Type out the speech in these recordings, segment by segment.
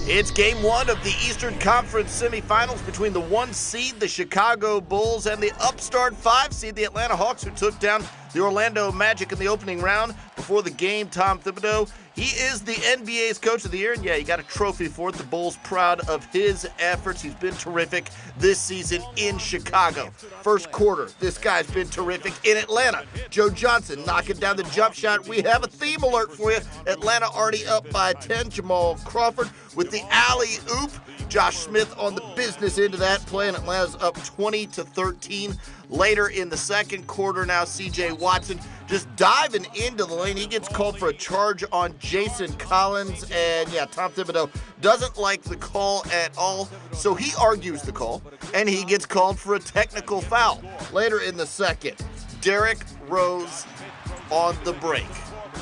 It's game one of the Eastern Conference semifinals between the 1 seed, the Chicago Bulls, and the upstart 5 seed, the Atlanta Hawks, who took down the Orlando Magic in the opening round. Before the game, Tom Thibodeau, he is the NBA's Coach of the Year, and yeah, he got a trophy for it. The Bulls proud of his efforts. He's been terrific this season in Chicago. First quarter, this guy's been terrific in Atlanta. Joe Johnson knocking down the jump shot. We have a theme alert for you. Atlanta already up by 10. Jamal Crawford with the alley-oop. Josh Smith on the business end of that play, and Atlanta's up 20-13. Later in the second quarter now, C.J. Watson just diving into the lane. He gets called for a charge on Jason Collins, and yeah, Tom Thibodeau doesn't like the call at all, so he argues the call, and he gets called for a technical foul. Later in the second, Derrick Rose on the break.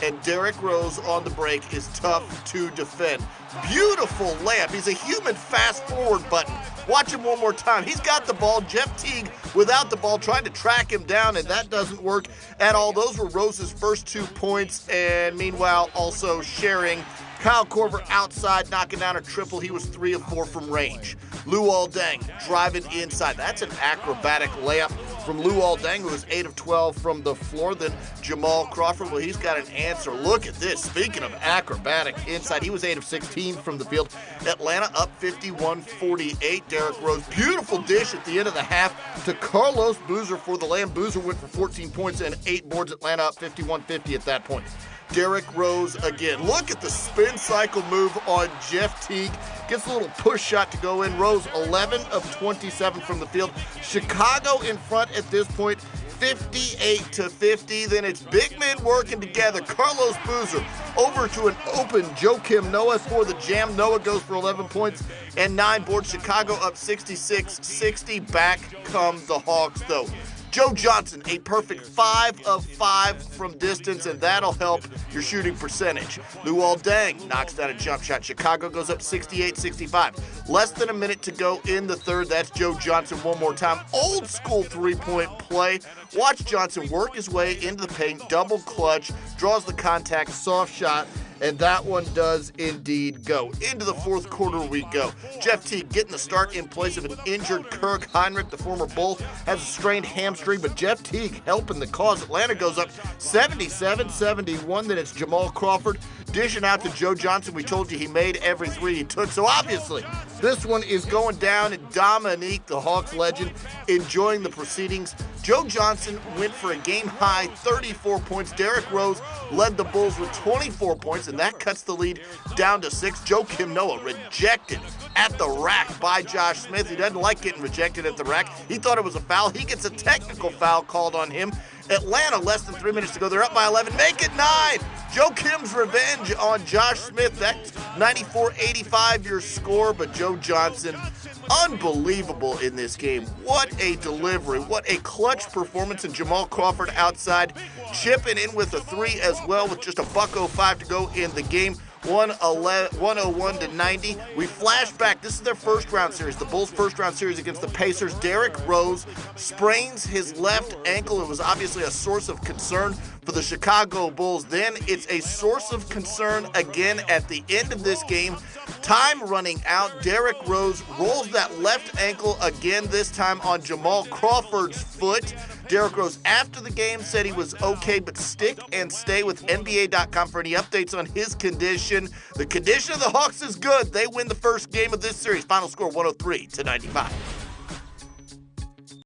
And Derrick Rose on the break is tough to defend. Beautiful layup. He's a human fast-forward button. Watch him one more time. He's got the ball. Jeff Teague without the ball, trying to track him down, and that doesn't work at all. Those were Rose's first 2 points, and meanwhile also sharing. Kyle Korver outside, knocking down a triple. He was 3 of 4 from range. Luol Deng driving inside. That's an acrobatic layup from Luol Deng, who was 8 of 12 from the floor. Then Jamal Crawford, well, he's got an answer. Look at this. Speaking of acrobatic inside, he was 8 of 16 from the field. Atlanta up 51-48. Derrick Rose, beautiful dish at the end of the half to Carlos Boozer for the Lamb. Boozer went for 14 points and 8 boards. Atlanta up 51-50 at that point. Derrick Rose again. Look at the spin cycle move on Jeff Teague. Gets a little push shot to go in. Rose 11 of 27 from the field. Chicago in front at this point, 58-50. Then it's big men working together. Carlos Boozer over to an open Joakim Noah for the jam. Noah goes for 11 points and 9 boards. Chicago up 66-60. Back come the Hawks, though. Joe Johnson, a perfect 5 of 5 from distance, and that'll help your shooting percentage. Luol Deng knocks down a jump shot. Chicago goes up 68-65. Less than a minute to go in the third. That's Joe Johnson one more time. Old school three-point play. Watch Johnson work his way into the paint, double clutch, draws the contact, soft shot, and that one does indeed go. Into the fourth quarter we go. Jeff Teague getting the start in place of an injured Kirk Heinrich. The former Bull has a strained hamstring, but Jeff Teague helping the cause. Atlanta goes up 77-71. Then it's Jamal Crawford dishing out to Joe Johnson. We told you he made every three he took, so obviously this one is going down, and Dominique, the Hawks legend, enjoying the proceedings. Joe Johnson went for a game-high 34 points. Derrick Rose led the Bulls with 24 points, and that cuts the lead down to 6. Joakim Noah rejected at the rack by Josh Smith. He doesn't like getting rejected at the rack. He thought it was a foul. He gets a technical foul called on him. Atlanta, less than 3 minutes to go. They're up by 11. Make it 9. Joakim's revenge on Josh Smith. That's 94-85 your score, but Joe Johnson, unbelievable in this game. What a delivery. What a clutch performance. And Jamal Crawford outside, chipping in with a 3 as well with just a $1.05 to go in the game. 101-90. We flash back. This is their first-round series, the Bulls' first-round series against the Pacers. Derrick Rose sprains his left ankle. It was obviously a source of concern for the Chicago Bulls. Then it's a source of concern again at the end of this game. Time running out. Derrick Rose rolls that left ankle again, this time on Jamal Crawford's foot. Derrick Rose, after the game, said he was okay, but stick and stay with NBA.com for any updates on his condition. The condition of the Hawks is good. They win the first game of this series. Final score 103-95.